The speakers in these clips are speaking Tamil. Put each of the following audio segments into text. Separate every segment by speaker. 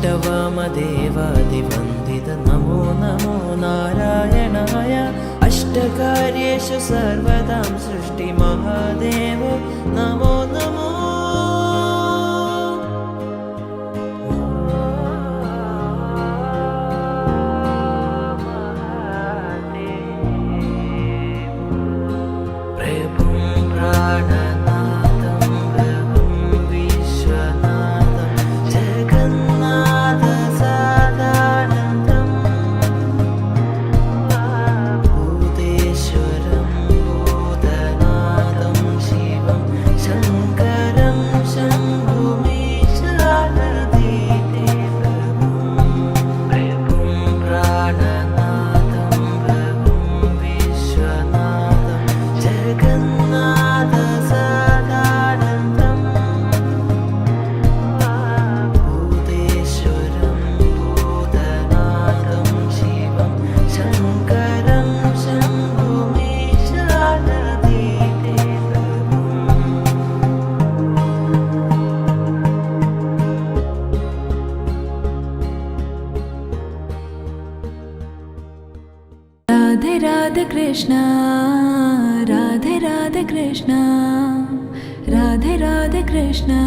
Speaker 1: अष्टवामदेवादिवन्दित नमो नमो नारायणाय अष्टकार्येषु सर्वदां सृष्टिमहादेव नमो नमो
Speaker 2: राधे राधे कृष्णा राधे राधे कृष्णा राधे राधे कृष्णा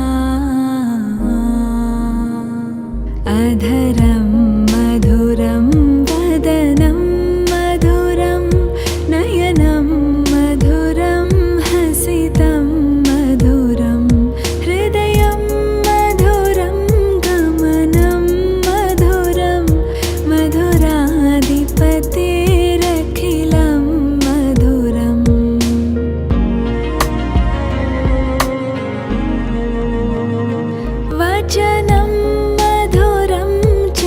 Speaker 2: अधरं मधुरं वदनं मधुरं नयनं मधुरं हसितं मधुरं हृदयं मधुरं गमनं मधुरं मधुराधिपते वचनं मधुरं च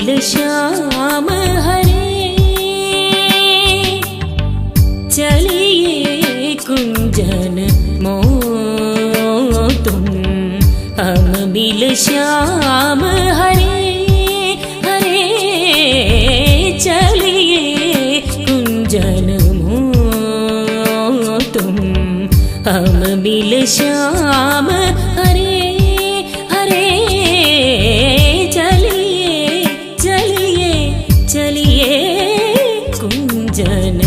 Speaker 3: मिल श्याम हरे चलिए कुंजन मों तुम हम मिल श्याम हरे हरे चलिए कुंजन मों तुम हम मिल श्याम हरे हरे चलिए चलिए चलिए कुंजन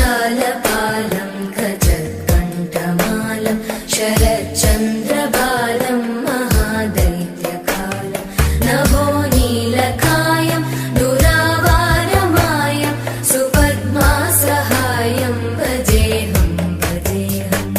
Speaker 2: जगज्जालपालं खजत्कण्ठमालं शरच्चन्द्रबालं महादैत्यकालं नभो नीलकायं दुरावारमायं सुपद्मासहायं भजेऽहं भजेऽहम्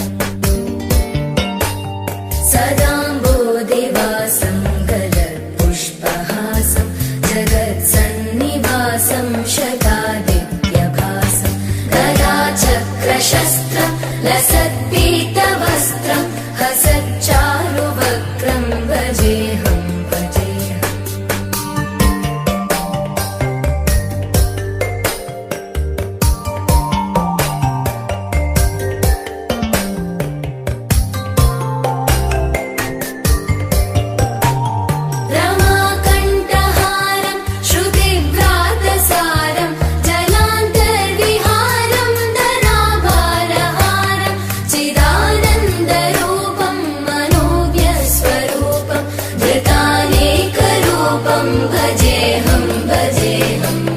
Speaker 2: सदाम्बोधिवासं गलत्पुष्पहासं जगत्सन्निवासं शतादित्यभासं गदाचक्रशस्त्रं लसत्पीतवस्त्रं हसच्चारुवक्त्रं भजेऽहं भजेऽहम् रमाकण्ठहारं श्रुतिव्रातसारं जलान्तर्विहारं धराभारहारं चिदानन्दरूपं मनोव्यस्वरूपं धृतानेकरूपं भजेऽहं भजेऽहम्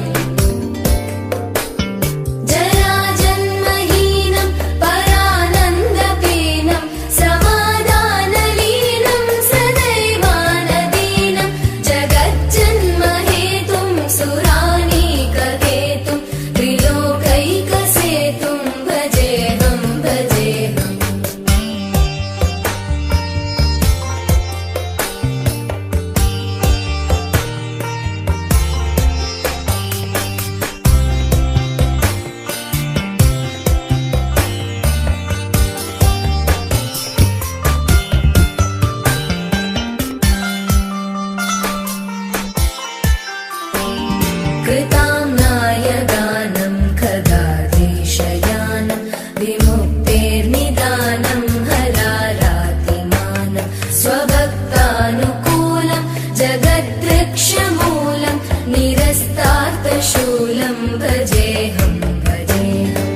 Speaker 2: जराजन्महीनं परानन्दपीनं समाधानलीनं सदैवानदीनं जगज्जन्महेतुं सुरानीककेतुं त्रिलोकैकसेतुं भजेऽहं भजेऽहम् कृताम्नायगानं खगाधीशयानं विमुक्तेर्निदानं हरारातिमानं स्वभक्तानुकूलं जगद्वृक्षमूलं निरस्तार्थशूलं भजेऽहं भजेऽहम्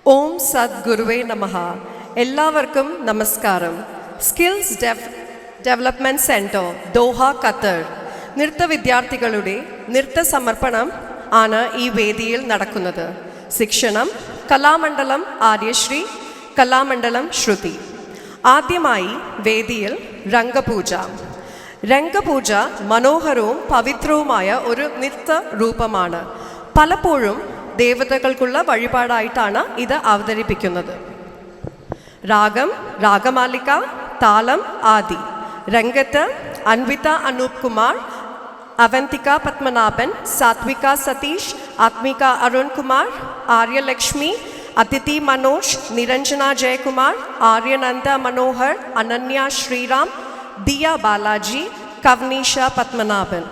Speaker 4: ഓം സദ്ഗുരുവേ നമഃ. എല്ലാവർക്കും നമസ്കാരം. Skills development centre Doha Qatar നൃത്ത വിദ്യാർത്ഥികളുടെ നൃത്ത സമർപ്പണം ആണ് ഈ വേദിയിൽ നടക്കുന്നത്. ശിക്ഷണം കലാമണ്ഡലം ആര്യശ്രീ, കലാമണ്ഡലം ശ്രുതി. ആദ്യമായി വേദിയിൽ രംഗപൂജ. രംഗപൂജ മനോഹരവും പവിത്രവുമായ ഒരു നൃത്ത രൂപമാണ്. പലപ്പോഴും ദേവതകൾക്കുള്ള വഴിപാടായിട്ടാണ് ഇത് അവതരിപ്പിക്കുന്നത്. രാഗം രാഗമാലിക, താളം ആദി. രംഗത്ത് അൻവിത അനൂപ് കുമാർ, അവന്തിക പത്മനാഭൻ, സാത്വിക സതീഷ്, ആത്മിക അരുൺ കുമാർ, ആര്യലക്ഷ്മി, അതിഥി മനോജ്, നിരഞ്ജന ജയകുമാർ, ആര്യനന്ദ മനോഹർ, അനന്യ ശ്രീറാം, ദിയ ബാലാജി, കവ്നീഷ പത്മനാഭൻ.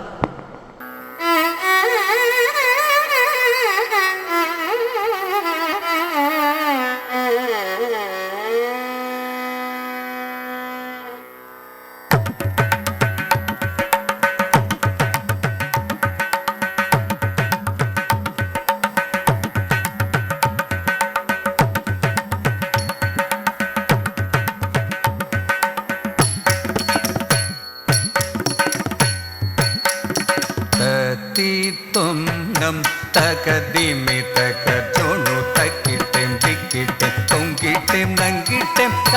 Speaker 5: तुम नम तक दिमि तक जोनु तकिटे टिकिटे तुम किटे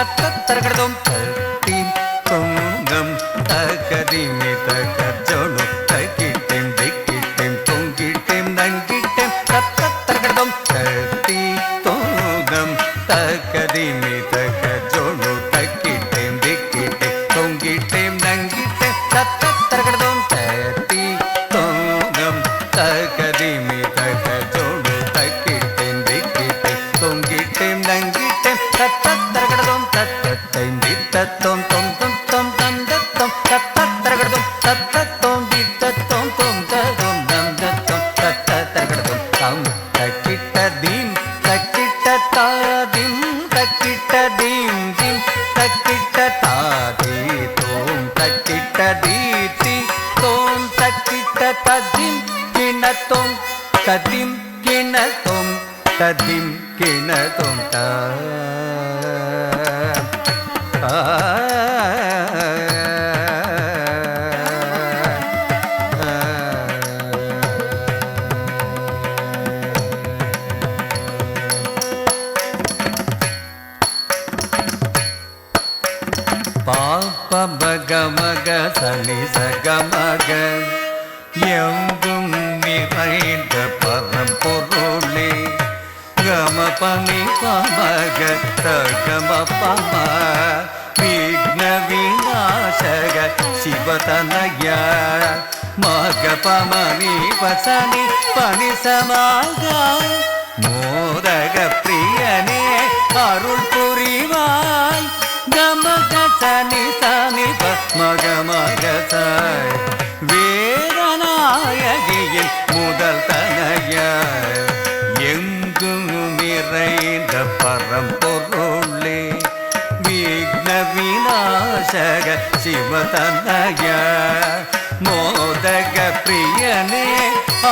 Speaker 5: தத்தரகடதும் தீம் தொங்கம் தகதிமி தகஜோனு தகிட்டேம் திக்கிட்டேம் தொங்கிட்டேம் நங்கிட்டேம் தத்தரகடதும் தீ தொங்கம் தகதிமி தகஜோனு தகிட்டேம் திக்கிட்டேம் தொங்கிட்டேம் நங்கிட்டேம் தத்தரகடதும் தீ தொங்கம் தகதிமி தகஜோனு தகிட்டேம் திக்கிட்டேம் தொங்கிட்டேம் நங்கிட்டேம் தத்தரகடதும் தத்தத்தைம் தித்தத்தோம் தொம் தொம் தொம் தந்தத்தோம் தத்தரகடதும் தத்தத்தோம் தித்தத்தோம் தொம் ததோம் தந்தத்தோம் தத்தரகடதும் தம் தக்கிட்ட தீம் தக்கிட்ட தாதிம் தக்கிட்ட தீம் தீம் தக்கிட்ட தாதி தோம் தக்கிட்ட தீதி தோம் தக்கிட்ட ததிம் கிணத்தோம் ததிம் கிணத்தோம் ததிம் கிணத்தோம் தா பாப்ப மக மக சனி சகமக எங்கும் நிறைந்த பரம்பொருளே கம பனி பமக தகம பம விக்ன விநாசக சிவதனய மக பமனி பசனி பனி சமாக மோதக பிரியனே அருள் புரிவாய் கமக சனி சனி மக மக சாய் வேதநாயகியின் முதல் தனய எங்கும் நிறைந்த பரம்பொருளே விக்ன விநாசக சிவதனய மோதக பிரியனே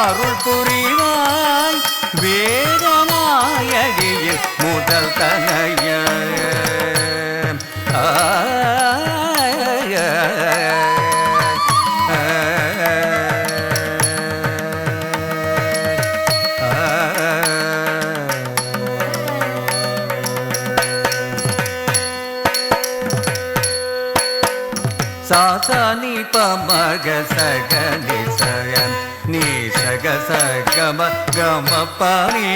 Speaker 5: அருள் புரிவாய் வேதநாயகியின் முதல் தனய சாசனி பமக சக நிசயன் நீ சக சகம கம பனி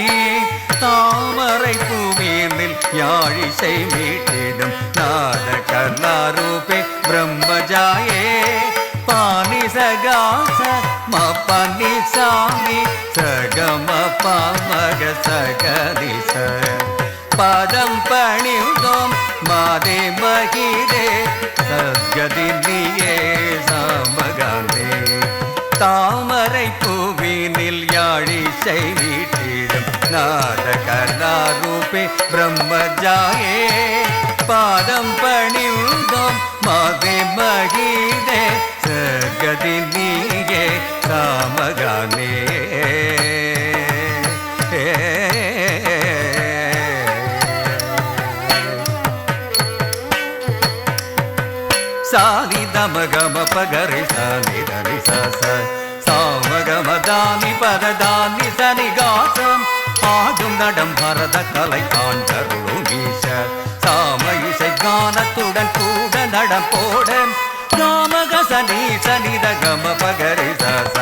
Speaker 5: தாமரை பூமியில் யாழிசை மீட்டிடும் நாத கர்ணாரூபே பிரம்மஜாயே பானி சகாச ம பனி சாமி சகம பமக சக நிச பதம் பணிந்தோம் மாதே மகிதே சத்கதி நீயே சாமகாந்தே தாமரை பூவினில் யாழிசை வீட்டிடும் நாத கர்ணாரூபே பிரம்மஜாயே பாதம் பணிந்தோம் மாதே மகிதே சத்கதி நீயே சாமகானே சானி தமகம பகரி சானி தனி சச சாமகம தானி பரதானி சனி காசம் ஆடும் நடம் பரத கலை காண்கருளும் ஈச சாம இசை கானத்துடன் கூட நடம் போட சாமக சனி சனித கம பகரி சச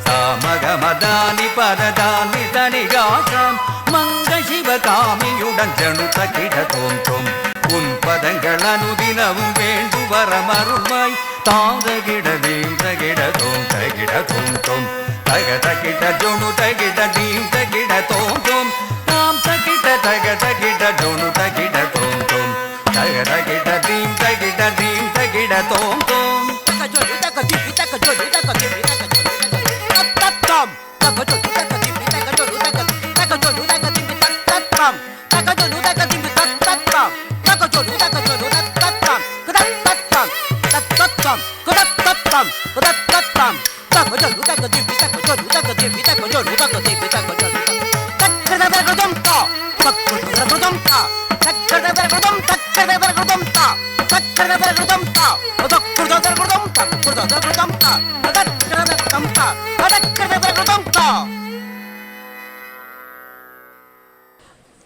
Speaker 5: சாமகம தானி பரதானி சனி காசம் மங்க சிவ காமியுடன் ஜனுத கிட தோன்றும் உன் பதங்கள் அனுதினமும் வேண்டு வரமருள்வாய் தாந்தகிட தீம் தகிட தோம் தகிட தோம் தோம் தக தகிட ஜொனு தகிட தீம் தகிட தோம் தோம் தாம் தகிட தக தகிட ஜொனு தகிட தோம் தோம் தக தகிட தீம் தகிட தீம் தகிட தோம் தோம் தக ஜொனு தக தீம் தக ஜொனு தக தீம் தக ஜொனு தக தம் தக ஜொனு தக தீம் தக ஜொனு தக தக ஜொனு தக தீம் தக தம் தக ஜொனு தக தீம் தக தம்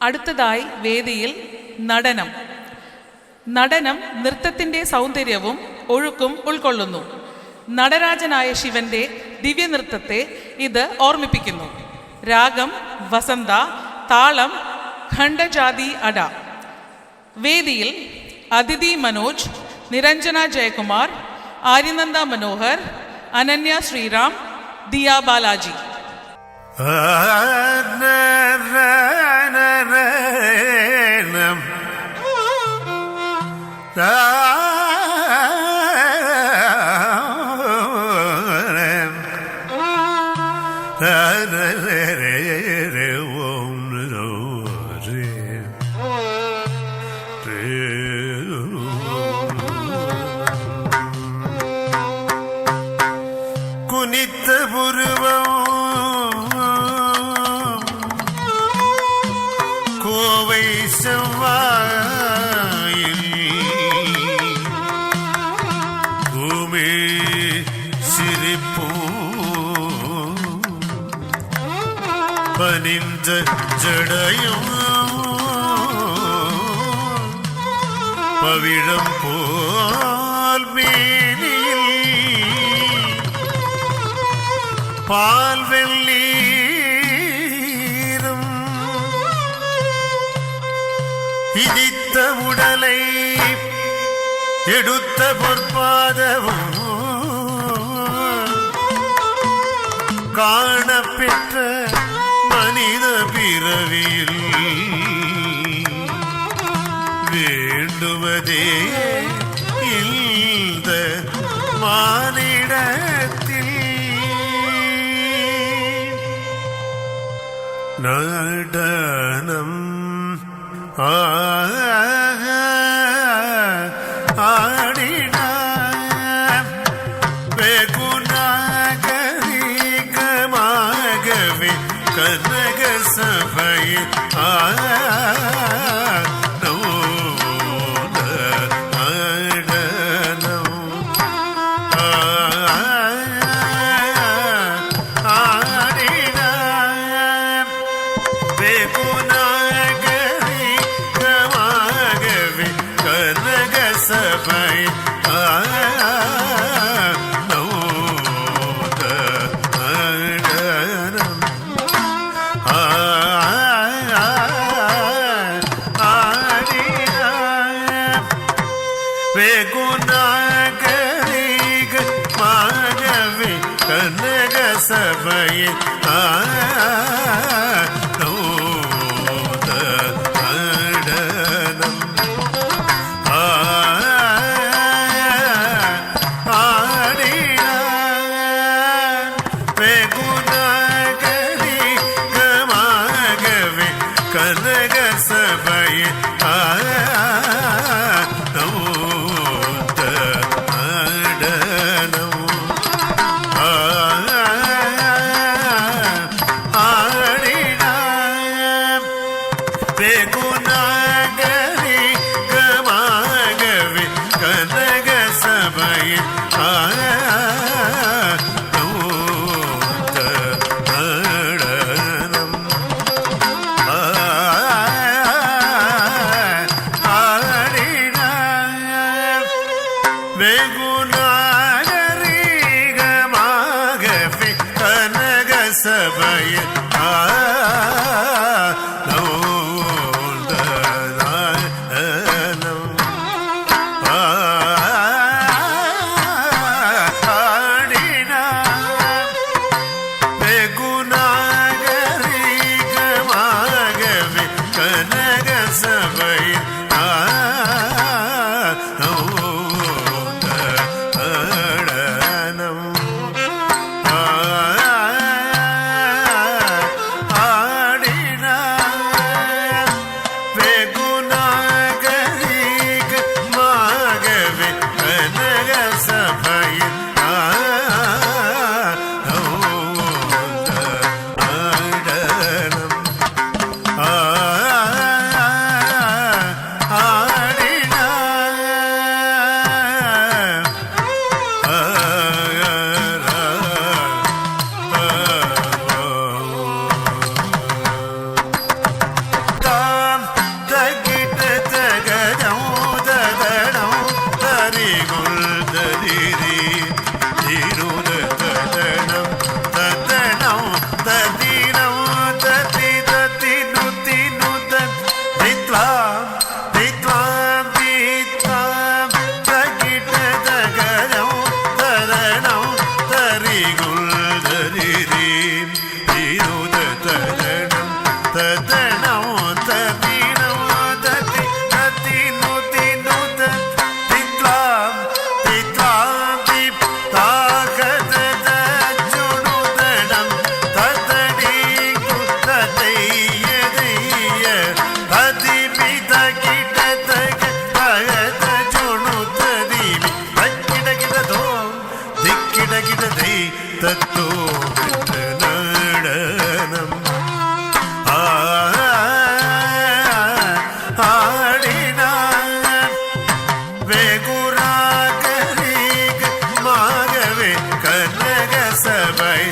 Speaker 6: അടുത്തതായി വേദിയിൽ നടനം. നടനം നൃത്തത്തിൻ്റെ സൗന്ദര്യവും ഒഴുക്കും ഉൾക്കൊള്ളുന്നു. നടരാജനായ ശിവന്റെ ദിവ്യനൃത്തത്തെ ഇത് ഓർമ്മിപ്പിക്കുന്നു. രാഗം വസന്ത, താളം ഖണ്ഡജാതി അട. വേദിയിൽ അതിഥി മനോജ്, നിരഞ്ജന ജയകുമാർ, ആര്യനന്ദ മനോഹർ, അനന്യ ശ്രീറാം, ദിയ ബാലാജി.
Speaker 7: குனித்த புருவம் கோவை செவ்வாயில் பூமி சிரிப்பும் பனிந்த ஜடையும் பவிழம் போல் மேனியில் பால் வெள்ளீரும் இடித்த உடலை எடுத்த பொற்பாதவும் காணப்பெற்ற மனித பிறவியில் வேண்டுவதே இந்த மானிடத்தில் நடனம் ஆடினார் வெகுநாகரிகமாகவே கனக சபையில் வெகுநாகரிகமாகவே கனக சபையில் கனக சபையில் வெகுநாகரிகமாகவே கனக சபையில் வெகுநாகரிகமாகவே கனக சபையில் வெகுநாகரிகமாகவே கனக சபையில் ஆடினார் തിരീം തിരുത തദണം തദണോ തദീനോ തതി തതിനു തിനു തിത്ലാം തിത്ലാം ദീപ് താഗത ചുടുദണം തദടി കുതതയ്യദയ്യ തദിമിത കിടതക തഗത ചുടുതദിമി തക്കിടകിടതോ ദിക്കിടകിടദൈ തത്തോ നടനം ആടിന വേഗുരാഗരീക മാഗവേ കനക സഭൈ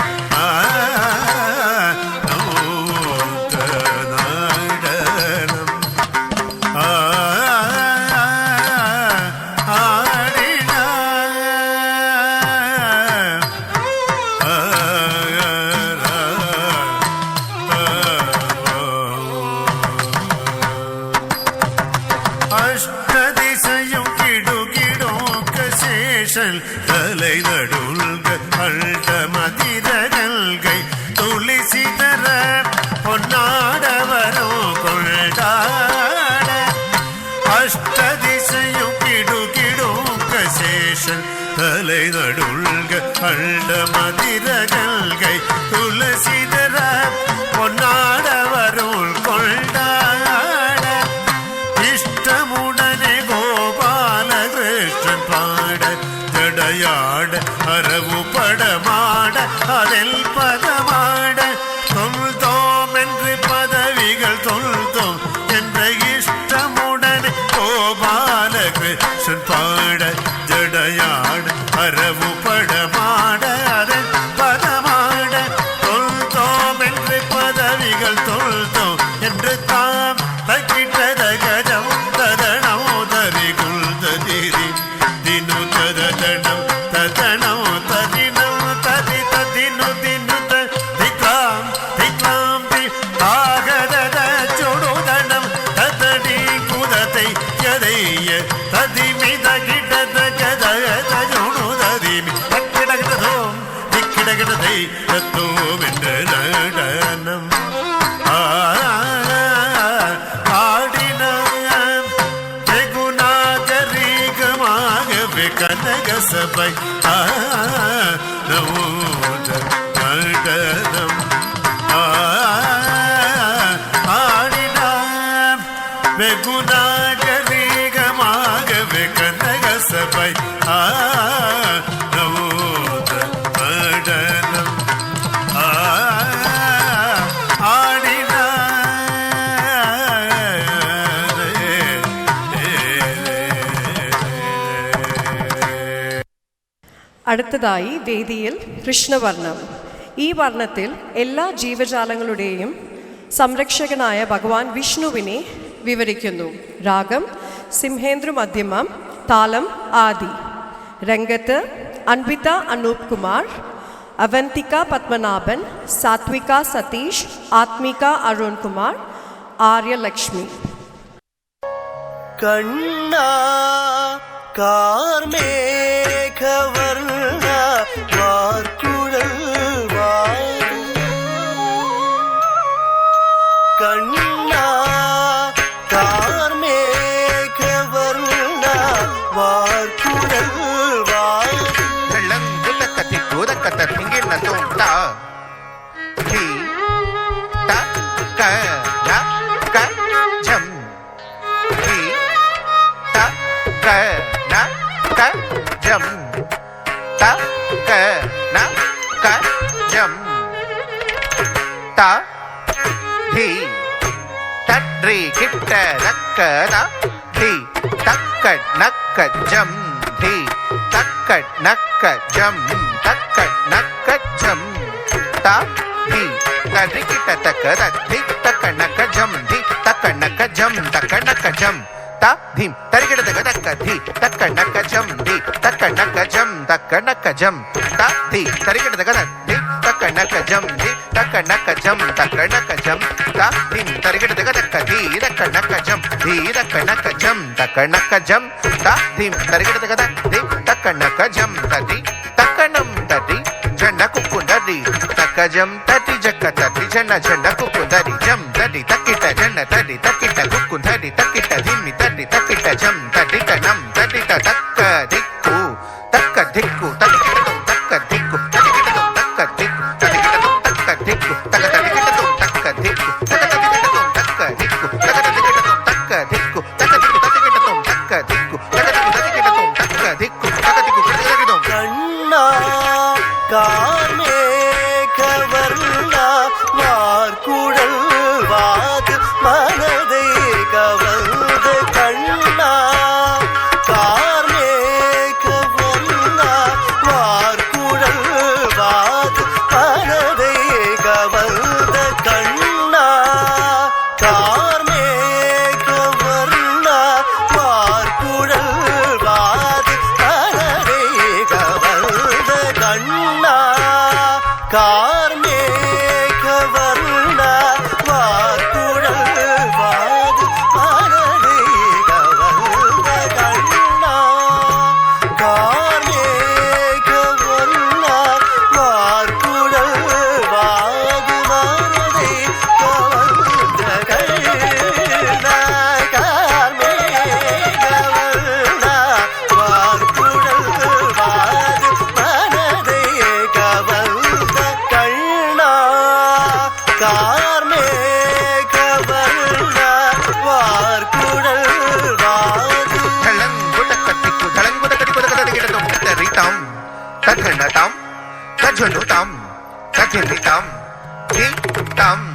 Speaker 7: നടനം ആടിന அஷ்டதிசையும் கிடுகிடோக்க சேஷன் தலை நடுல்க அழ்ட மதிரகல்கை துளிசிதற பொன்னாடவரோ கொண்டாட அஷ்டதிசையும் கிடுகிடோக்க சேஷன் தலை நடுல்க அழ்ட மதிரகல்கை துளசிதற பொன்னாடவரோ கொண்டாட இஷ்டமுடனே கோபாலகிருஷ்ணன் பாட ஜடையாட அரவு படமாட அதில் பதமாட தொல்தோம் என்று பதவிகள் தொல்தோம் என்ற இஷ்டமுடனே கோபாலகிருஷ்ணன் பாட ஜடையாட அரவு படமாட அதில் பதமாட தொல்தோம் என்று பதவிகள் தொல்தோம் என்று தாம் தக்கிட்டத கஜம் ததனோ தரி குல்ததிரி தினு ததனம் ததனோ ததினோ ததி ததினு தினு திக்லாம் திக்லாம் தி தாகதத சுடுதனம் ததடி குதத்தை யதைய ததிமித கிடத கதத சுடுததிமி தக்கிடகிடதோம் திக்கிடகிடதை தத்தோம் என்ற நடனம் கனக சபை நடனம் ஆடினாம் வெகுநாகரீகமாகவே கனக சபை நடனம்
Speaker 4: അടുത്തതായി വേദിയിൽ കൃഷ്ണവർണം. ഈ വർണ്ണത്തിൽ എല്ലാ ജീവജാലങ്ങളുടെയും സംരക്ഷകനായ ഭഗവാൻ വിഷ്ണുവിനെ വിവരിക്കുന്നു. രാഗം സിംഹേന്ദ്ര മധ്യമം, താളം ആദി. രംഗത്ത് അൻവിത അനൂപ് കുമാർ, അവന്തിക പത്മനാഭൻ, സാത്വിക സതീഷ്, ആത്മിക അരുൺ കുമാർ, ആര്യലക്ഷ്മി.
Speaker 1: കണ്ണാ കാർമേഘവർണ്ണ വാർക്കുഴൽ വാരി കണ്ണാ കാർമേഘവർണ്ണ വാർക്കുഴൽ വാരി
Speaker 8: വെള്ളംകുലക്കത്തി കൂതക്കത്ത തിങ്കിണ്ണ തോണ്ട ഹി ത ക ന ക ജം ഹി ത ക ന ക ജം ത ക ന ക ജം ത ധി തട്രി കിട്ട നക്ക ന ധി തക്ക നക്ക ജം ധി തക്ക നക്ക ജം തക്ക നക്ക ജം ത ധി തട്രി കിട്ട തക്ക ധി തക്ക നക്ക ജം ധി തക്ക നക്ക ജം തക്ക നക്ക ജം ത ധിം തരികിട തക്ക ധി തക്ക നക്ക ജം ധി തക്ക നക്ക ജം തക്ക നക്ക ജം ത ധി തരികിട തക്ക ധി തക്ക നക്ക ജം ധി തക്ക നക്ക ജം തക്ക നക്ക ജം ത ധിം തരികിട തക്ക ധി തക്ക നക്ക ജം ധി തക്ക നക്ക ജം തക്ക നക്ക ജം ത ധിം തരികിട തക്ക ധി തക്ക നക്ക ജം തതി തക്കണം തതി ജന കുക്കുണ്ടതി തക്ക తక జం తటి జక్క తటి జన జన కుకు దరి జం తడి తకిట జన తడి తకిట కుకు దరి తకిట ధిమి తడి తకిట జం తడి తనం తడి తక్క దిక్కు తక్క దిక్కు తడికిటం తక్క దిక్కు తడికిటం తక్క దిక్కు తడికిటం తక్క దిక్కు తక తడికిటం తక్క దిక్కు తక తడికిటం తక్క దిక్కు తక తడికిటం తక్క దిక్కు తక దిక్కు తడికిటం తక్క దిక్కు తక దిక్కు తడికిటం తక్క దిక్కు తక దిక్కు తడికిటం
Speaker 1: கண்ணா கார்மேகவர்ண மார்குழல் வாது மனதை கவர்ந்த கண்ணா கார்மேகவர்ண மார்குழல் வாது மனதை கவர்ந்த கண்ணா கார்மேகவர்ண மார்குழல் வாது மனதை கவர்ந்த கண்ணா கார்மேகவர்ண மார்குழல் வாது மனதை கவர்ந்த கண்ணா கார்மேகவர்ண மார்குழல் வாது மனதை கவர்ந்த கண்ணா கார்மேகவர்ண மார்குழல் வாது மனதை கவர்ந்த கண்ணா கார்மேகவர்ண மார்குழல் வாது
Speaker 8: தளங்குதக்கத்திக்கு தளங்குதக்கடிக்குதக்கதடிக்கிடதும் தரிதாம் தகனதாம் தஜனுதாம் தஜனிதாம் தீதாம்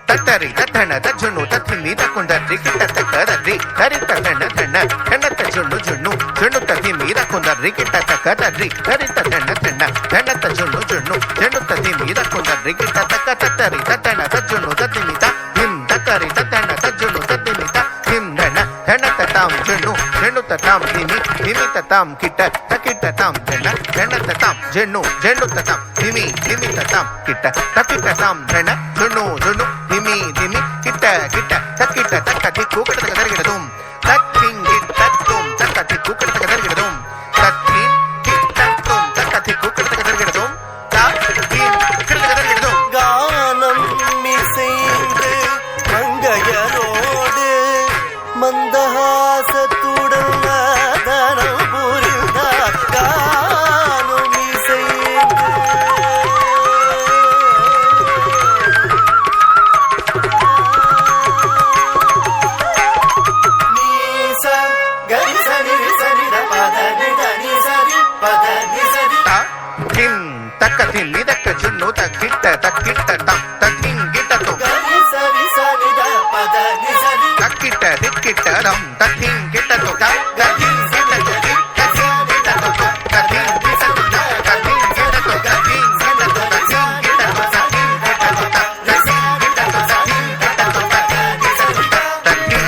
Speaker 8: தத்தரி தத்தன தஜனு தத்திமி தக்குந்தரி கிட்டத்தக்கதரி தரி தத்தன தன கண்ணத்த ஜொன்னு ஜொன்னு ஜொன்னு தத்திமி தக்குந்தரி கிட்டத்தக்கதரி தரி தத்தன தன கண்ணத்த ஜொன்னு ஜொன்னு ஜொன்னு தத்திமி தக்குந்தரி கிட்டத்தக்க தத்தரி தத்தன தஜனு தத்திமி த ஹிம் தத்தரி தத்தன தஜனு தத்திமி த ஹிம் தன கண்ணத்த தாம் ஜொன்னு ஜொன்னு தத்தாம் திமி திமி தத்தாம் கிட்ட தக்கிட்ட தாம் தன கண்ணத்த தாம் ஜொன்னு ஜொன்னு தத்தாம் திமி திமி தத்தாம் கிட்ட தக்கிட்ட தாம் தன ஜொன்னு ஜொன்னு திமி திமி கிட்ட கிட்ட தக்கிட்ட தக்க திக்கு கிட்ட தருகிறதும் தக்கிங்கிட் தத்தும் தக்க திக்கு கிட்ட தருகிறதும் தக்கின் கிட்டத்தும் தக்க திக்கு கிட்ட தருகிறதும் தக்கின் கிட்ட தருகிறதும்
Speaker 1: கானம் இசைந்து மங்கையரோடு மந்தஹாசத்துடன் தனம் புரிந்தார் கானம் இசைந்து நீச கரிச நிரிசரித பத நித நிசரி பத நிசரி
Speaker 8: தக்கின் தக்க தின்னி தக்க ஜுன்னு தக்கிட்ட தக்கிட்ட தம் தக்கின் கிட்டத்தும்
Speaker 1: கரிசரி சரித பத நிசரி
Speaker 8: தக்கிட்ட திக்கிட்ட தம் தக்கின் கிட்டத்தும் தக்கின் கிட்டத்தும் தக்கின் கிட்டத்தும் தக்கின் கிட்டத்தும் தக்கின் கிட்டத்தும் தக்கின் கிட்டத்தும் தக்கின் கிட்டத்தும் தக்கின் கிட்டத்தும் தக்கின்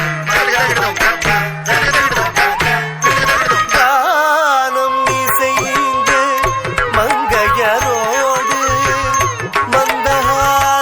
Speaker 8: கிட்டத்தும் தக்கின் கிட்டத்தும் தக்கின் கிட்டத்தும் தக்கின்
Speaker 1: கானம் இசைந்து மங்கையரோடு மந்தஹாசத்துடன்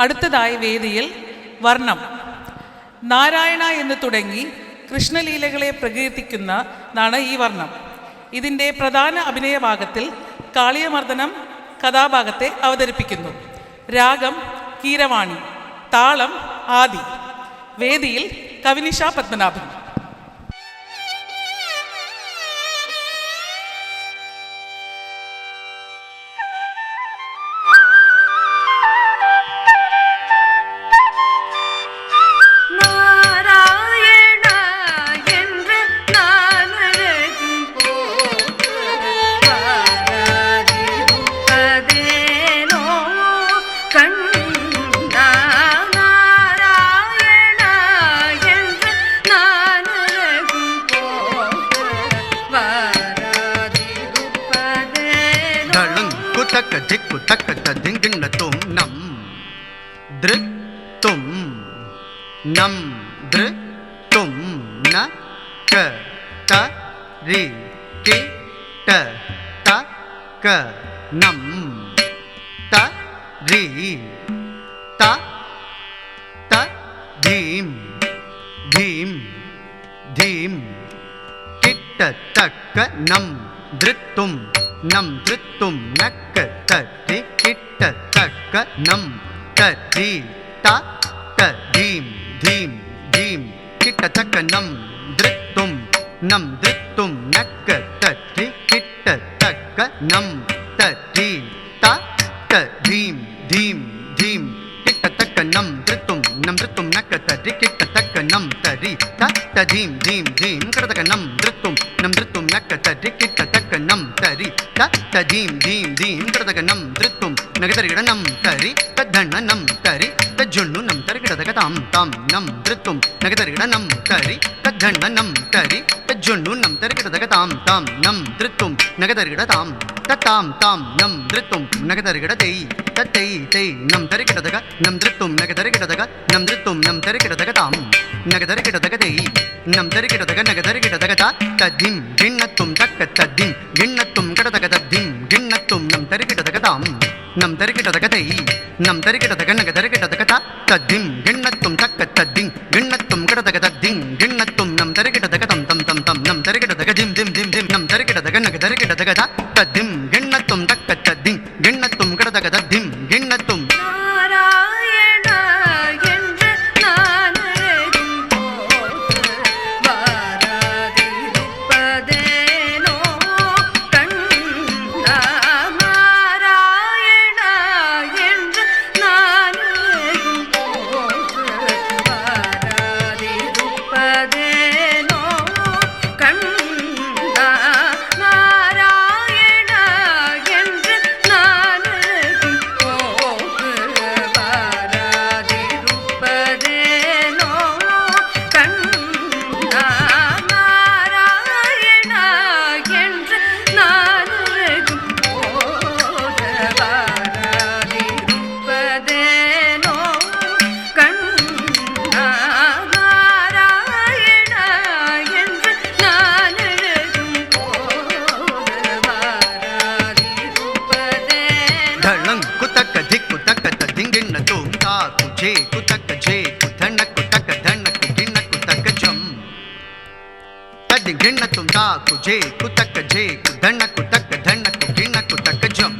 Speaker 6: അടുത്തതായി വേദിയിൽ വർണ്ണം. നാരായണ എന്ന് തുടങ്ങി കൃഷ്ണലീലകളെ പ്രകീർത്തിക്കുന്നതാണ് ഈ വർണ്ണം. ഇതിൻ്റെ പ്രധാന അഭിനയ ഭാഗത്തിൽ കാളിയമർദ്ദനം കഥാഭാഗത്തെ അവതരിപ്പിക്കുന്നു. രാഗം കീരവാണി, താളം ആദി. വേദിയിൽ കവിനിഷ പത്മനാഭൻ.
Speaker 9: तक दिक्कु तक तदिंगिन्न तुम नम दृ तुम नम दृ तुम न क त रि कि ट त क नम त रि त त धीम धीम धीम किट्ट तक नम दृतुम नम दृतुम नक्क तरि किट्ट तक्क नम तरि ता तधीम धीम धीम किट्ट तक्क नम दृतुम नक्क तरि किट्ट तक्क नम तरि ता तधीम धीम धीम किट्ट तक्क नम दृतुम नक्क तरि किट्ट तक्क नम तरि ता तधीम धीम धीम किट्ट तक्क नम दृतुम नक्क तरि किट्ट तक्क नम तरि ता तधीम धीम धीम किट्ट तक्क नम दृतुम नक्क तरि किट्ट नम तरि तद्धन्न नम तरि तज्जुन्नु नम तरि किट्ट तक्क ताम ताम नम दृतुम नक्क तरि किट्ट नम तरि तद्धन्न नम तरि तज्जुन्नु नम तरि किट्ट तक्क ताम ताम नम दृतुम नक्क तरि किट्ट ताम तताम ताम नम दृतुम नक्क तरि किट्ट तै तै तै नम तरि किट्ट तक्क नम दृतुम नक्क तरि किट्ट तक्क नम दृतुम नम तरि किट्ट तक्क ताम नक्क तरि किट्ट तक्क तै नम तरि किट्ट तक्क नक्क तरि किट्ट तक्क ता तद्धिम गिन्नतुम तक्क तद्धिम गिन्नतुम किट्ट तक्क तद्धिम गिन्नतुम नम तरि किट्ट तक्क ताम नम तरि किट्ट तक्क तै नम तरि किट्ट तक्क नक्क तरि किट्ट तक्क ता तद्धिम गिन्नतुम तक्क तद्धिम गिन्नतुम किट्ट तक्क तद्धिम गिन्नतुम नम तरि किट्ट तक्क तम तम तम तम नम तरि किट्ट तक्क धिम धिम धिम धिम नम तरि किट्ट तक्क नक्क तरि किट्ट तक्क ता तद्धिम गिन्नतुम तक्क तद्धिम गिन्नतुम किट्ट तक्क तद्धिम गिन्नतुम गिन्नतुम ताकु जे कुतक जे कुधन्न कुतक धन्न कुगिन्न कुतक जम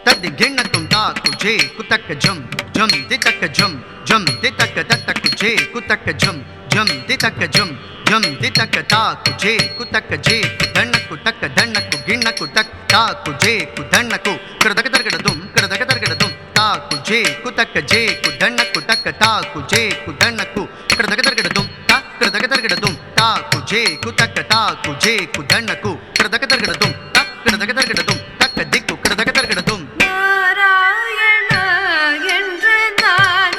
Speaker 9: तदि गिन्नतुम ताकु जे कुतक जम जम दितक जम जम दितक ततक जे कुतक जम जम दितक जम जम दितक ताकु जे कुतक जे कुधन्न कुतक धन्न कुगिन्न कुतक ताकु जे कुधन्न कु कृतक तरगडतुम ताकु जे कुतक जे कुधन्न कुतक ताकु जे कुधन्न कु कृतक तरगडतुम कृतक तरगडतुम ताकु जे कुतक ताकु जे कुधन्न कु कृतक तरगडतुम कृतक तरगडतुम तक दिक्कु कृतक तरगडतुम
Speaker 2: நாராயண என்று நான்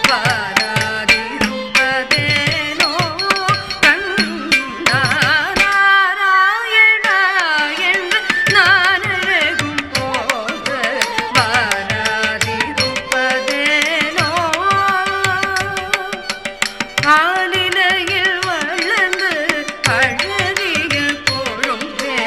Speaker 2: வாராதிருப்பதேனோ கண்ணா நாராயண என்று நான் போது வாராதிருப்பதேனோ ஆலிலையில் வளர்ந்து அழகிய கொழும்பே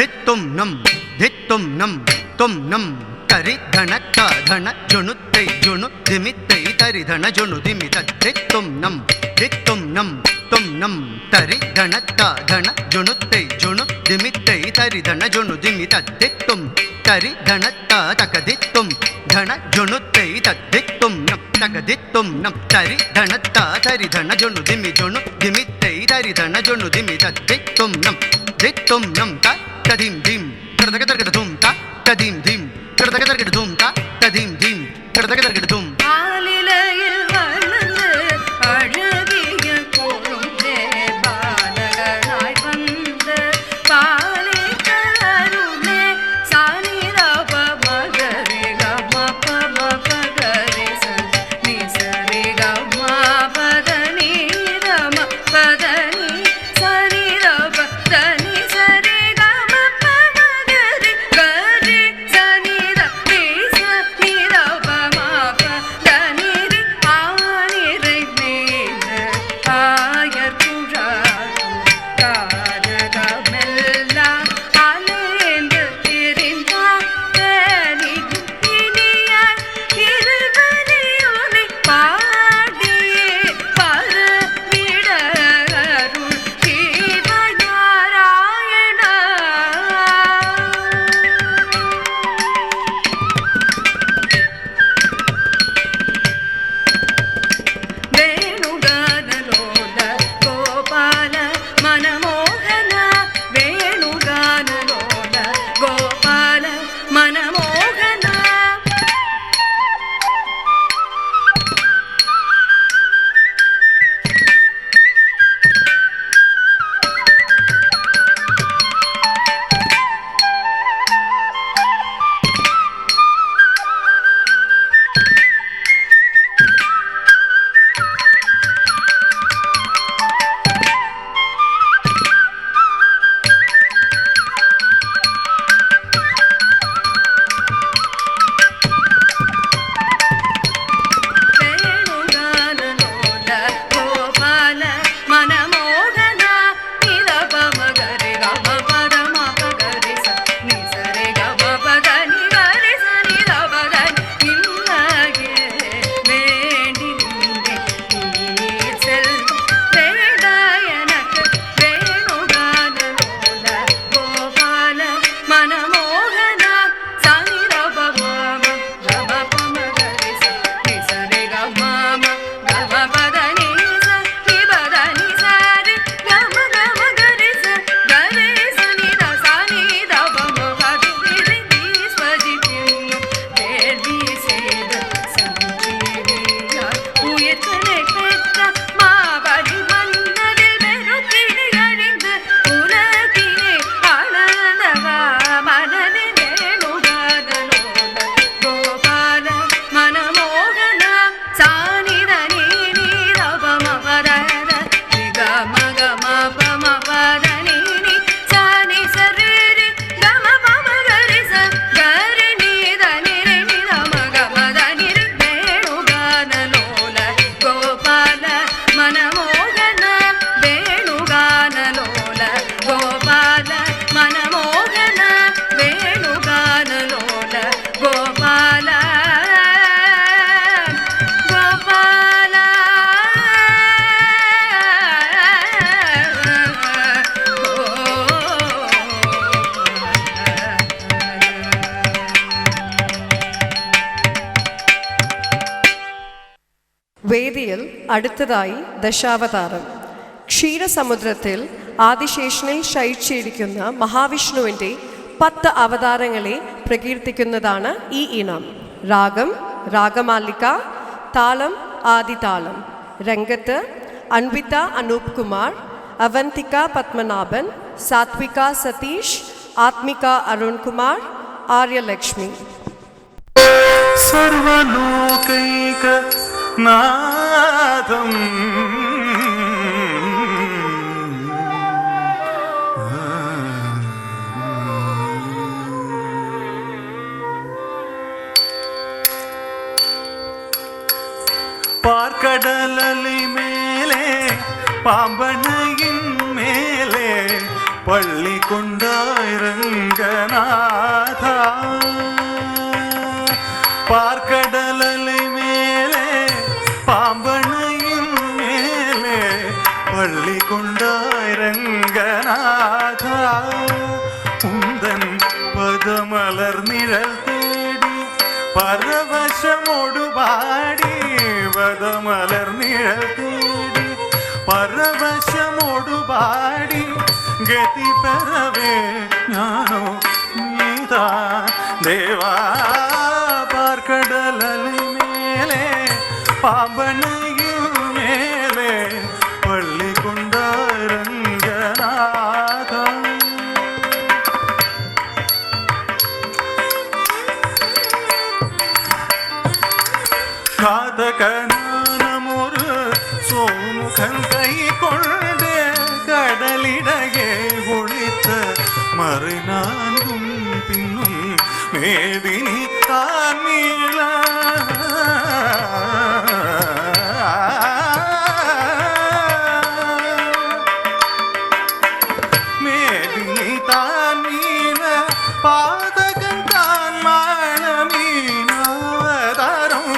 Speaker 9: தித்தும் நம் தித்தும் நம் தும் நம் தரி தன தன ஜொனுத்தை ஜொனு திமித்தை தரி தன ஜொனு திமித தித்தும் நம் தும் நம் தரி தன தன ஜொனுத்தை ஜொனு திமித்தை தரி தன ஜொனு திமித தித்தும் தரி தன தகதித்தும் தன ஜொனுத்தை தத்தித்தும் நம் தகதித்தும் நம் தரி தன தரி தன ஜொனு திமித்தை தரி தன ஜொனு திமி தத்தித்தும் நம் ததிம் திம் கடதகதகதும் ததிம் திம் கடதகதகதும் ததிம் திம் கடதகதகதும்
Speaker 2: ஆலிலையில் வளர்ந்து அழகிய பொருளே பாலகனாய் வந்து பாலை கருணே சானிரப மகரி கம பம பகரி சனி சரி கம பதனி ரம பதனி சரி ரப தனி சரி கம பமகரி கரி சனி ரபி சனி ரப மப தனி ரி ஆனிரை மேல ஆயர் குழாது காரகமெல்லாம் அலேந்து திரிந்தார் தனிகும் இனியாய் திருவனியுனை பாடியே பரவிட அருள் கீழ்வாய் நாராயணா. வேணுகானலோல கோபால மனமோகன வேணுகானலோல கோபால மனமோகன வேணுகானலோல கோபால மனமோகன நிரப மகரி கம பத மப கரி ச நி சரி கம பத நி கரி ச நி ரப தனி நின்னகே வேண்டி நின்றே நீர் செல்வம் வேட எனக்கு வேணுகானலோல கோபால மனமோகன சனி ரப மம ரப பம கரி ச நி சரி கம ம கம பத நி ச நி பத நி சரி கம கம கரி ச கரி ச நி த ச நி ரப ம பத நி ரி ஸ்வஜி பின்னும் வேள்வி செய்த சஞ்சீவியார் உயிர்த்தனை பெற்ற மாபலி மன்னரில் வெறுக்கினை அழிந்து உலகினை அளந்தவ மனதி வேணுகானலோல கோபால மனமோகன சானித நீ ரப மபத ரி கம கம பம பத நீ சானி சரி ரி கம பம கரி ச கரி நீ த நி ரி நி ரம கம த நி ரி வேணுகானலோல கோபால மனமோகன வேணுகானலோல கோபால மனமோகன வேணுகானலோல கோபால கோபால
Speaker 4: വേദിയിൽ അടുത്തതായി ദശാവതാരം. ക്ഷീരസമുദ്രത്തിൽ ആദിശേഷനിൽ ശയിച്ചിരിക്കുന്ന മഹാവിഷ്ണുവിൻ്റെ 10 അവതാരങ്ങളെ പ്രകീർത്തിക്കുന്നതാണ് ഈ ഇനം. രാഗം രാഗമാലിക, താളം ആദിതാളം. രംഗത്ത് അൻവിത അനൂപ് കുമാർ, അവന്തിക പത്മനാഭൻ, സാത്വിക സതീഷ്, ആത്മിക അരുൺ കുമാർ, ആര്യലക്ഷ്മി.
Speaker 1: സർവലോകൈക നാദം பார்க்கடலலை மேலே பாம்பனையின் மேலே பள்ளி கொண்டாய் ரங்கநாதா. பார்க்கடலலை மேலே பாம்பனையின் மேலே பள்ளி கொண்டாய் ரங்கநாதா. உந்தன் பதமலர் நிழல் தேடி பரவசமோடு பாடி பதமலர் நிழல் தேடி பரவசமோடு பாடி கதி பெறவே ஞானோ நீதா தேவா. பார்க்கடலலை மேலே பாம்பனையும் மேலே பள்ளி கொண்டாய் ரங்கநாதா. காதகனானமொரு சோமுகன் கை கொண்டு கடலிடையே ஒழித்த மறை நான்கும் பின்னும் மேதினி தாமீள. மேதினி தாமீள பாதகன் தான் மாணமீனாதாரம்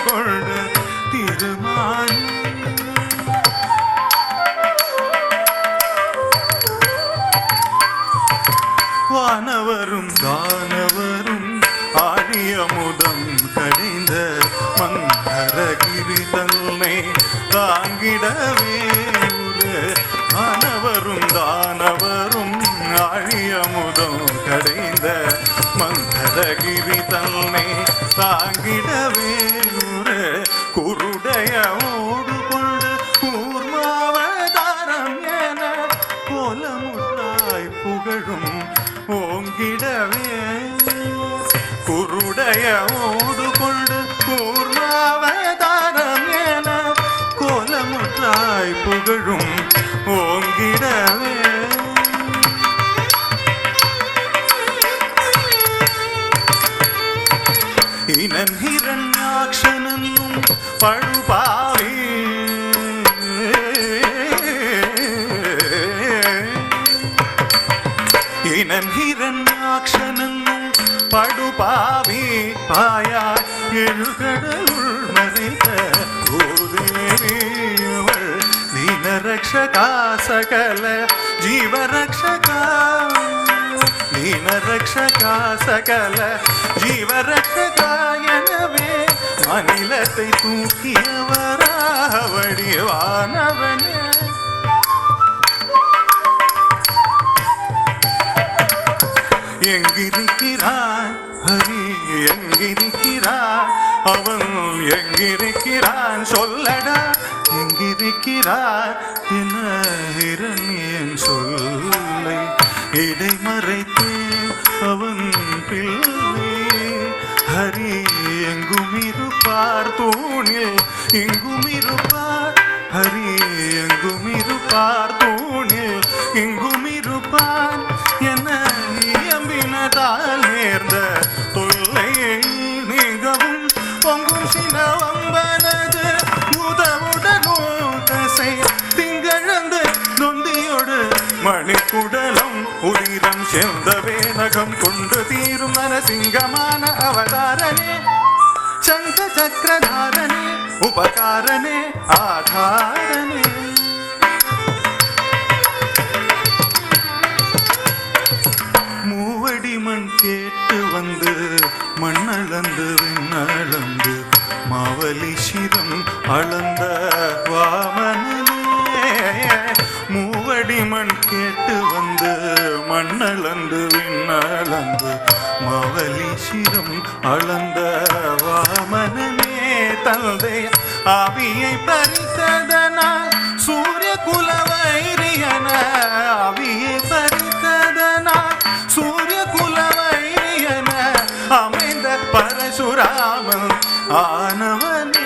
Speaker 1: கொண்டு திருமான். வானவரும் தானவரும் ஆழியமுதம் கடைந்த மந்தரகிரி தன்னை தாங்கிடவே வானவரும் தானவரும் ஆழியமுதம் கடைந்த மந்தரகிரி தன்னை தாங்கிடவே குருடைய ஓடு கொண்டு கூர்மாவதாரம் என கோலமுட்டாய் புகழும் ஓங்கிடவே. குருடைய ஓடு கொண்டு கூர்மாவதாரம் என கோலமுட்டாய் புகழும் ஓங்கிடவே. இனன் ஹிரண்யாக்ஷனும் பழுபாவி இனன் ஹிரண்யாக்ஷனும் படுபாவி பாயாய் எழுகடலுள் மறைத்த பூதேவியவள் தீனரக்ஷகா சகல ஜீவரக்ஷகா. தீனரக்ஷகா சகல ஜீவரக்ஷகா எனவே அநிலத்தை தூக்கியவராவடிவானவனே. எங்கிருக்கிறான் ஹரி எங்கிருக்கிறான் அவன் எங்கிருக்கிறான் சொல்லடா. எங்கிருக்கிறான் என இரண்யன் சொல்லை இடைமறைத்தேன் அவன் பிள்ளை. ஹரி எங்கும் இருப்பார் தூணில் எங்கும் இருப்பார். ஹரி எங்கும் இருப்பார் தூணில் எங்கும் இருப்பார் என நியம்பினதால் நேர்ந்த தொல்லையை நீங்கவும் பொங்கும் சினவம்பனது உதவுடனோ தசை திங்கழந்து நொந்தியோடு மணிக்குடலம் உதிரம் செந்தவே நகம் கொண்டு தீரும் மனசிங்கமான அவதாரனே. சங்க சக்கரதாரனே உபகாரனே ஆதாரனே. மூவடி மண் கேட்டு வந்து மண்ணளந்து விண்ணளந்து மாவலி சிரம் அளந்த வாமனே. மூவடி மண் கேட்டு வந்து மண்ணளந்து விண்ணளந்து மாவலி சிரம் அளந்த வாமனே. தந்தை ஆவியை பறித்ததனால் சூரிய குலவைரியன ஆவியை பறித்ததனால் சூரிய குலவைரியன அமைந்த பரசுராமன் ஆனவனே.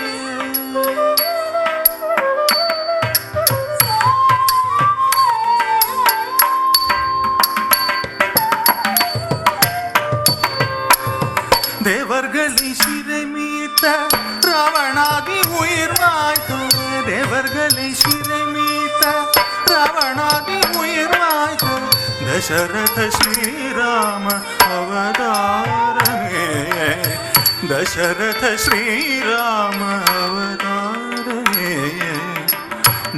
Speaker 1: தேவர்களை சிறை மீட்ட ராவணாதி உயிர் மாய்த்த. தேவர்களை சிறை மீட்ட ராவணாதி உயிர் மாய்த்த. दशरथ श्रीराम अवतारमे दशरथ श्रीराम अवतारमे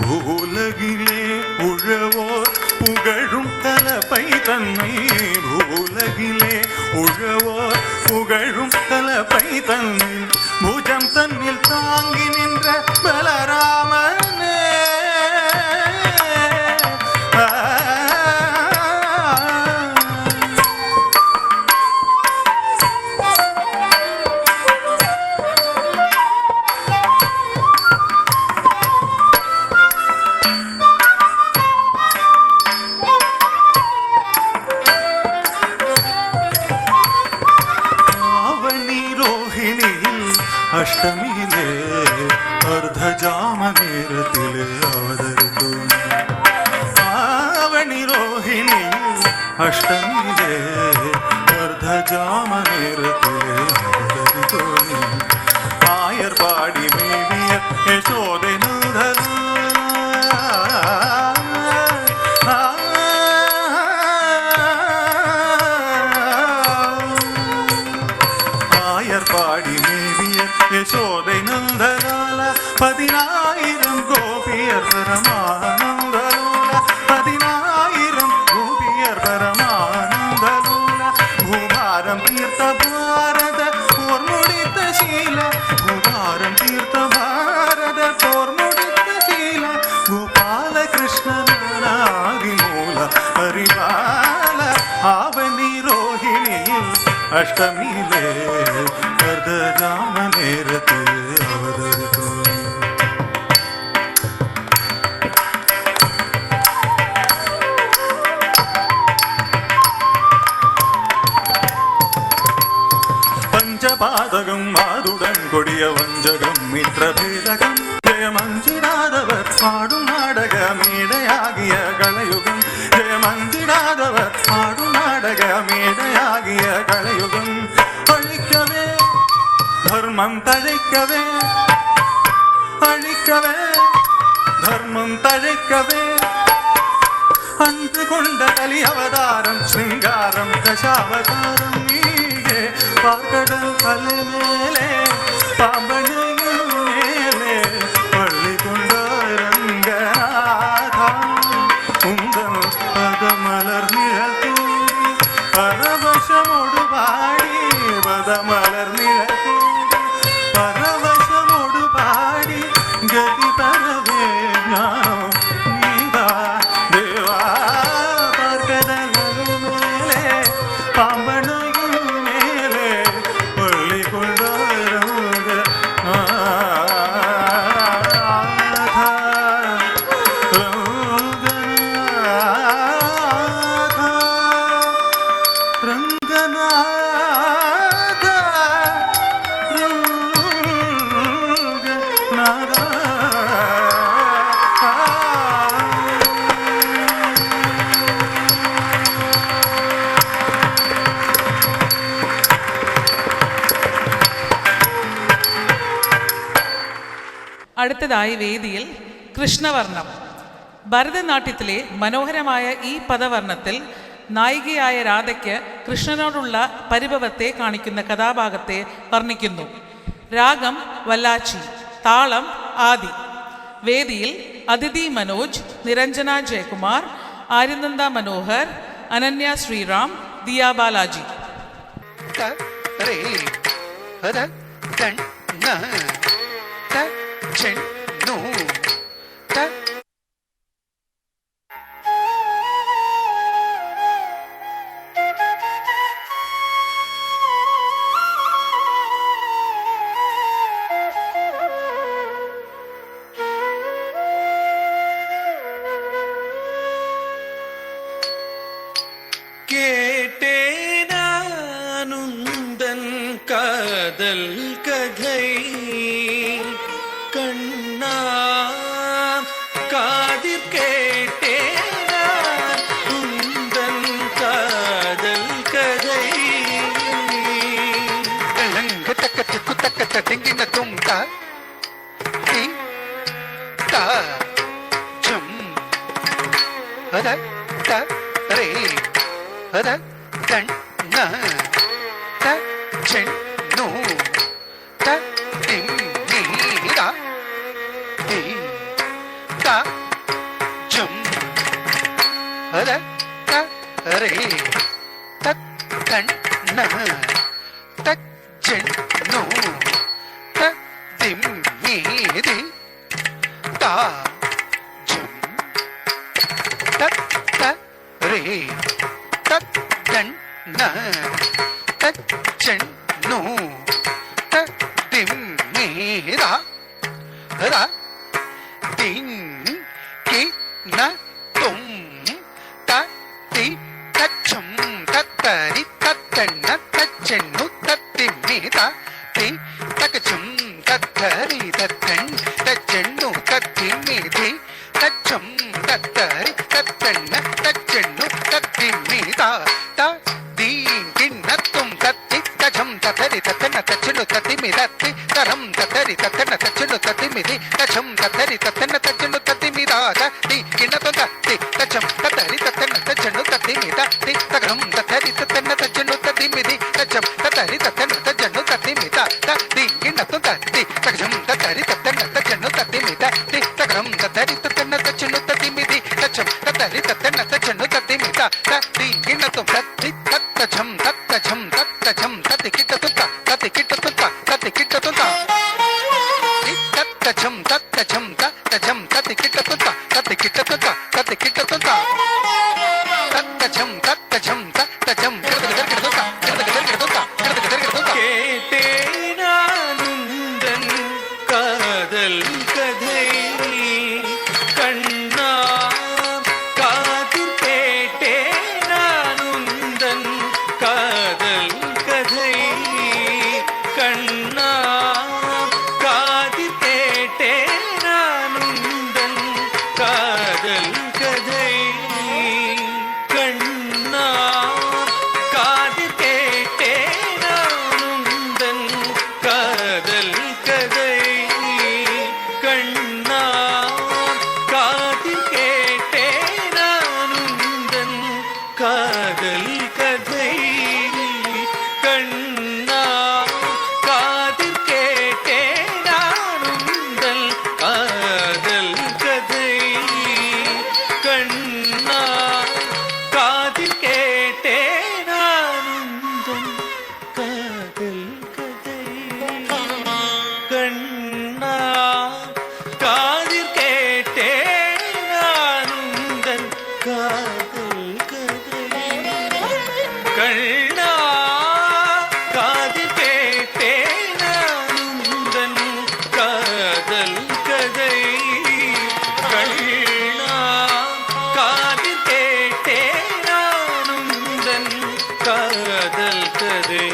Speaker 1: भूलगिले उழவோர் புகழும் கலப்பை தன்னை பூலகிலே உழவோர் புகழும் கலப்பை தன்னை பூஜம் தன்னில் தாங்கி நின்ற பலராமனே അഷ്ടമിയിലെ അർദ്ധജാമനേരത്തിലെ അവതരിത്തു ആവണി രോഹിണിയിൽ അഷ്ടമിയിലെ അർദ്ധജാമനേരത്തിലെ അവതരിത്തു ആയർ പാടി മേവിയ യശോദനുധര ആയർ പാടി യശോദൈ നന്ദലാല 10000 ഗോപിയർ പരമാനന്ദലോല 10000 ഗോപിയർ പരമാനന്ദലോല ഭൂഭാരം തീർത്ത ഭാരത പോർമുടിത്ത ശീല ഭൂഭാരം തീർത്ത ഭാരത പോർമുടിത്ത ശീല ഗോപാലകൃഷ്ണനാദിമൂല ഹരിബാല ആവണി രോഹിണിയിൽ അഷ്ടമിയിലെ അർദ്ധജാമനേരത്തിൽ അവതരിത്തു പഞ്ചപാതകം മാതുടൻ കൊടിയ വഞ്ചകം മിത്രഭേദകം ജയമഞ്ചിടാതവർ പാടും നാടകമേടയാകിയ കളയുഗം ജയമഞ്ചിടാതവർ പാടും നാടകമേടയാകിയ കളയുഗം അഴിക്കവേ ധർമ്മം തഴയ്ക്കവേ അഴിക്കവേ ധർമ്മം തഴയ്ക്കവേ അன்று കൊണ്ട കലി അവതാരം ശൃംഗാരം ദശാവതാരം നീയെ പാകടൽ തലമേലെ പാമ്പനയും മേലെ പള്ളി കൊണ്ട രംഗനാഥ കുന്തം പദമലർ നിഴൽ തൂടി പരവശമോടു പാടി പദമലർ നിഴൽ തൂടി പരവശമോടു പാടി ഗതി പരവേ ജ്ഞാനോ നീതാ ദേവാ പാർക്കടലു മേലെ പാമ്പണയും മേലെ പള്ളി കൊണ്ടോരംഗ രംഗനാഥ
Speaker 6: അടുത്തതായി വേദിയിൽ കൃഷ്ണവർണം. ഭരതനാട്യത്തിലെ മനോഹരമായ ഈ പദവർണ്ണത്തിൽ നായികയായ രാധയ്ക്ക് കൃഷ്ണനോടുള്ള പരിഭവത്തെ കാണിക്കുന്ന കഥാഭാഗത്തെ വർണ്ണിക്കുന്നു. രാഗം വല്ലാച്ചി, താളം ആദി. വേദിയിൽ അതിഥി മനോജ്, നിരഞ്ജന ജയകുമാർ, ആര്യനന്ദ മനോഹർ, അനന്യ ശ്രീറാം, ദിയ ബാലാജി.
Speaker 5: கேட்டேனானுந்தன் காதல் கதை கண்ணா காதில் கேட்டேனானுந்தன் காதல் கதை
Speaker 8: தக்கத்து குத்தக்கத்த திங்கின தும்தா த ஜம் அத த ரே ர கண் ந த சென் நு த திம் நீ ரா தி த ஜம் ர க ரே த கண் ந த சென் நு த திம் நீ தி த ஜம் தத் த ரே தத் கண் ந தத் சென் நு த திம் நீ ரா ரா திங் கி ந தும் த தி தச்சம் தத்தரி தத்தண்ண தச்சென்னு தத்திம் நீ த தி தகச்சம் தத்தரி தத்தன் தச்சென்னு தத்திம் நீ தி தச்சம் தத்தரி தத்தண்ண தச்சென்னு தத்திம் நீ த த தி கிண்ணத்தும் தத்தி தச்சம் தத்தரி தத்தண்ண தச்சென்னு தத்திமி தத்தி தரம் தத்தரி தத்தண்ண தச்சென்னு தத்திமிதி தச்சம் தத்தரி தத்தண்ண தச்சென்னு தத்திமி த தி கிண்ணத்தும் தத்தி தச்சம் தத்தரி தத்தண்ண தச்சென்னு தத்திமி தத்தி தரம் தத்தரி தத்தண்ண தச்சென்னு தத்திமிதி தச்சம் தத்தரி தத்தண்ண தச்சென்னு தத்திமி த தி கிண்ணத்தும் தத்தி தச்சம் தத்தரி தத்தண்ண தச்சென்னு தத்திமி தத்தி தரம் தத்தரி தத்தண்ண தச்சென்னு தத்திமிதி தச்சம் தத்தரி தத்தண்ண தச்சென்னு தத்திமி த தி கிண்ணத்தும் தத்தி தத்தச்சம் தத்தச்சம் தத்தச்சம் தத்தி கிட்டத்தும் தத்தி கிட்டத்தும் தத்தி கிட்டத்தும் தத்தச்சம் தத்தச்சம் தத்தச்சம் தத்தி கிட்டத்தும் தத்தி கிட்டத்தும் தத்தி கிட்டத்தும் தத்தச்சம் தத்தச்சம் தத்தச்சம்
Speaker 1: கேட்டேனானுந்தன் காதல் கதை கண்ணா காதில் கேட்டேனானுந்தன் காதல் கதை கண்ணா காதில் கேட்டேனானுந்தன் காதல் கதை கண்ணா காதில் கேட்டேனானுந்தன் காதல் கதை கண்ணா காதில் கேட்டேனானுந்தன் காதல் கதை கண்ணா காதில் கேட்டேனானுந்தன் காதல் கதை கண்ணா காதில் கேட்டேனானுந்தன் காதல் கதை கண்ணா காதில் கேட்டேனானுந்தன் காதல் கதை கண்ணா காதில் கேட்டேனானுந்தன் காதல் கதை கண்ணா காதில் கேட்டேனானுந்தன் காதல் கதை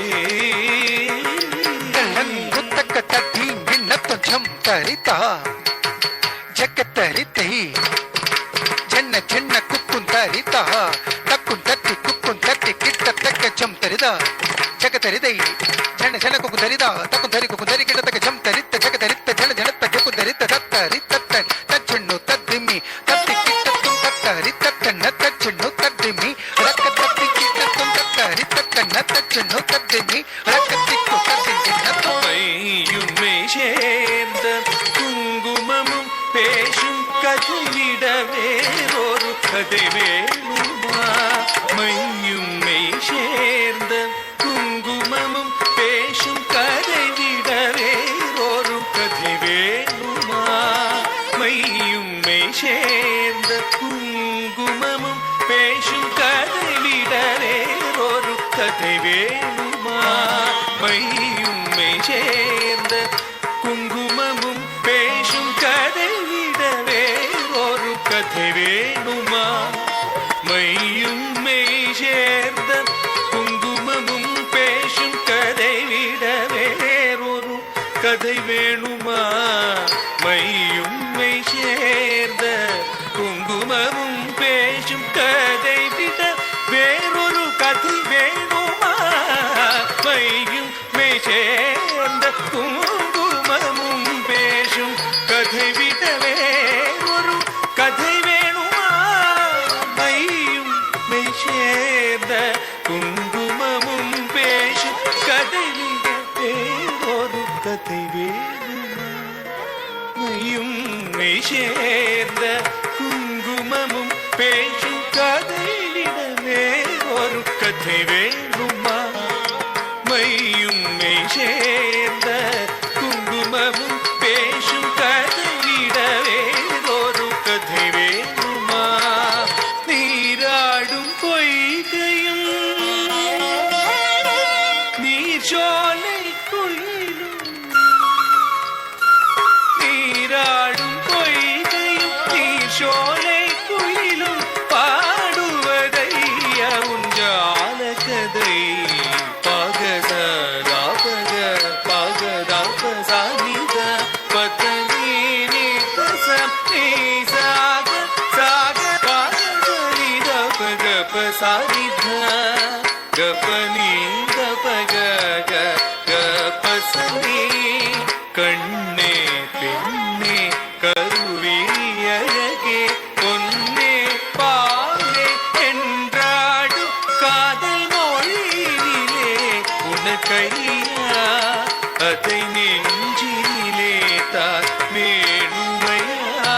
Speaker 8: குத்தக்க தத்தி கிண்ணத்தும் தரித்தா ஜக்கத்தரித்தை ஜன்ன சென்ன குக்கும் தரித்தா தக்கும் தத்தி கிட்டத்தக்க ஜம் தரிதா ஜகத்தரிதை ஜன ஜன குக்கும் தரிதா தக்கும் தரி குக்கும் தரி கிட்டத்தக்க ஜம் தரித்த ஜகத்தரித்த ஜன ஜனத்த குக்கும் தரித்த தத்தரி தத்தன் தச்சென்னு தத்திமி தத்தி கிட்டத்தும் தத்தரி தத்தன்ன தச்சென்னு தத்திமி ரக்க தத்தி கிட்டத்தும் தத்தரி தத்தன்ன தச்சென்னு தத்திமி ரக்கத்திக்கு தத்தின்
Speaker 1: மையுமே சேர்ந்த குங்குமமும் பேசும் கதையிடவே ஒரு கதை வேணுமா மையுமே சேர்ந்த குங்குமமும் பேசும் கதை விடவே ஒரு கதை வேணுமா மையுமே சேர்ந்த குங்குமமும் பேசும் கதை விடவே ஒரு கதை வேணுமா மையும்மை சேர்ந்த குங்குமமும் பேசும் கதை விடவே ஒரு கதை வேணுமா மையும்மை சேர்ந்த குங்குமமும் பேசும் கதை விடவே ஒரு கதை வேணுமா மையும்மை சேர்ந்த குங்குமமும் பேசும் கதை விட வேறொரு கதை வேணுமா மையும் மெய் சேர்ந்த குங்குமமும் பேசும் கதை விட வேறொரு கதை வேணுமா மையும் மெய் சேர்ந்த குங்குமமும் பேசும் கதையிடவே ஒரு கதை வேணுமா மையும் மெய் சேர்ந்த குங்குமமும் பேசும் கதையிடவே ஒரு கதை வேணுமா நீராடும் பொய்கையும் நீர்ச்சோலை குயிலும் நீராடும் பொய்கையும் நீர்ச்சோலை குயிலும் பாடுவதைய உஞ்சால கதை பகதராபக பகதாப சானித பத்தனி நிதச நீசாக சாக பகதனித பகப சானித கபனி கபக கபசனி கண்ணே பெண்ணே கருவியழகே பொன்னே பாலே என்றாடும் காதல் மொழியிலே உனக்கையா அதை நெஞ்சிலே தான் வேணுமையா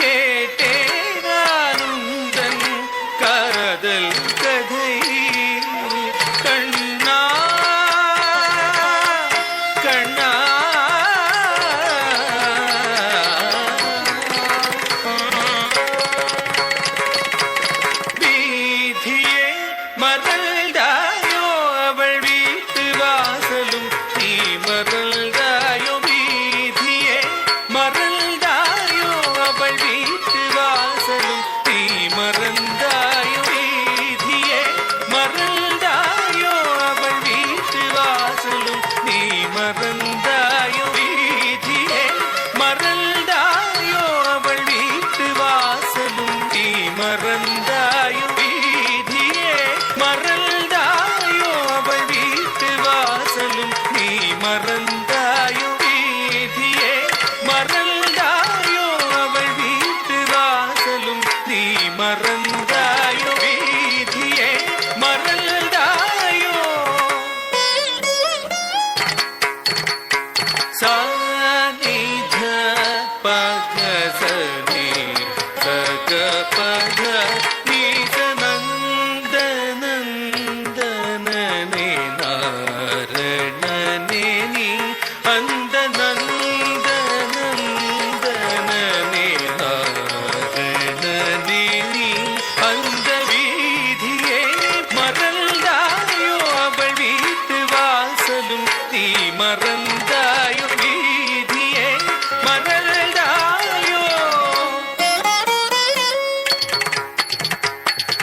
Speaker 1: கேட்டே நானுந்தன் காதல் கதை கண்ணா கண்ணா வீதியே மறந்தாயோ அவள் வீட்டு வாசலும் நீ மறந்தாயோ வீதியே மறந்தாயோ அவள் வீட்டு வாசலும் நீ மறந்தாயோ வீதியே மறந்தாயோ அவள் வீட்டு வாசலும் நீ மறந்தாயோ வீதியே மறந்தாயோ அவள் வீட்டு வாசலும் நீ மறந்தாயோ வீதியே மறந்தாயோ அவள் வீட்டு வாசலும் நீ மறந்தாயோ வீதியே மறந்தாயோ அவள் வீட்டு வாசலும் நீ மறந்தாயோ வீதியே மறந்தாயோ சானித பகசனி சக பக நீச நந்தனந்தனே நாரணனே நீ அந்த நந்தனந்தனே நாரணனே நீ அந்த வீதியே மறந்தாயோ அவள் வீட்டு வாசலும் நீ மறந்தாயோ வீதியே மறந்தாயோ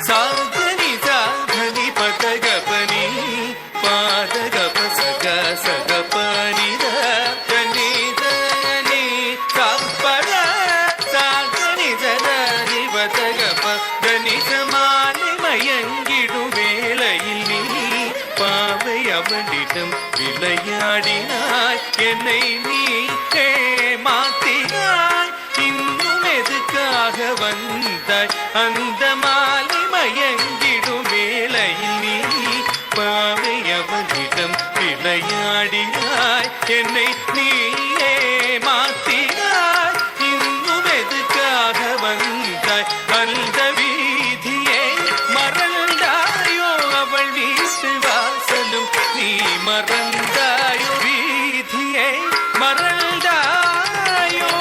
Speaker 1: சாதனி சாதனி பதகபனி பாதகப சக சகபனித கனிதனி சாப்பட சாதனி சதனி பதகப கனி சமானி மயங்கிடும் வேளையில் நீ பாவை அவளிடம் விளையாடினாய் என்னை நீ ஏமாத்தினாய் இன்னும் எதுக்காக வந்தாய் அந்த மாலை மயங்கிடும் வேளையில் நீ பாவை அவளிடம் விளையாடினாய் என்னை நீ ஏமாத்தினாய் இன்னும் எதுக்காக வந்தாய் அந்த வீதியே மறந்தாயோ அவள் வீட்டு வாசலும் நீ மறந்தாயோ வீதியே மறந்தாயோ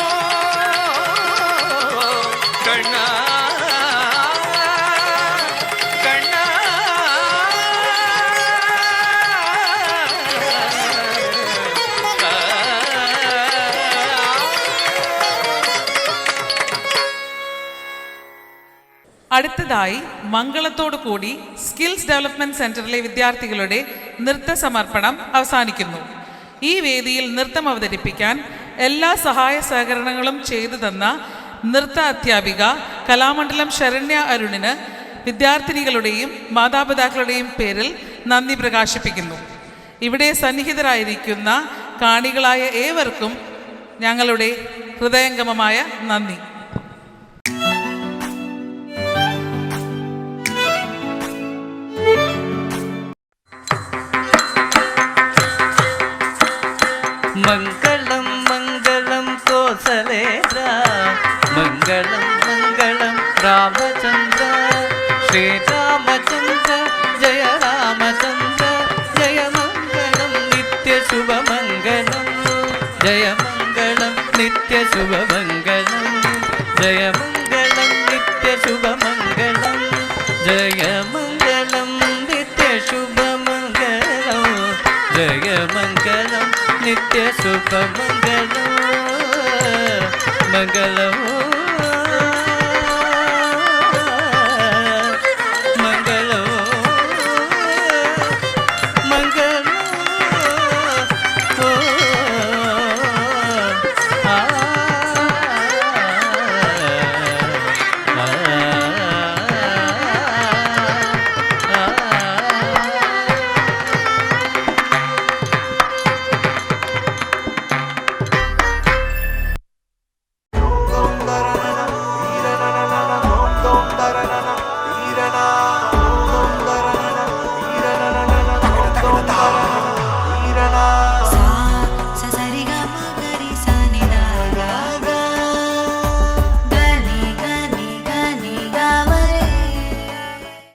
Speaker 1: கண்ணா கண்ணா
Speaker 6: അടുത്തതായി മംഗളത്തോടു കൂടി സ്കിൽസ് ഡെവലപ്മെന്റ് സെന്ററിലെ വിദ്യാർത്ഥികളുടെ നൃത്ത സമർപ്പണം അവസാനിക്കുന്നു. ഈ വേദിയിൽ നൃത്തം അവതരിപ്പിക്കാൻ എല്ലാ സഹായ സഹകരണങ്ങളും ചെയ്തു തന്ന നൃത്ത അധ്യാപിക കലാമണ്ഡലം ശരണ്യ അരുണിന് വിദ്യാർത്ഥിനികളുടെയും മാതാപിതാക്കളുടെയും പേരിൽ നന്ദി പ്രകാശിപ്പിക്കുന്നു. ഇവിടെ സന്നിഹിതരായിരിക്കുന്ന കാണികളായ ഏവർക്കും ഞങ്ങളുടെ ഹൃദയംഗമമായ നന്ദി.
Speaker 10: मंगलम मंगलम कोसलेन्द्र రామచంద్ర శ్రీరామచంద్ర జయ రామచంద్ర జయ మంగళం నిత్య శుభమంగళం జయ మంగళం నిత్య శుభమంగళం జయ మంగళం నిత్య శుభమంగళం జయ మంగళం నిత్య శుభమంగళం జయ మంగళం నిత్య శుభమంగళం మంగళం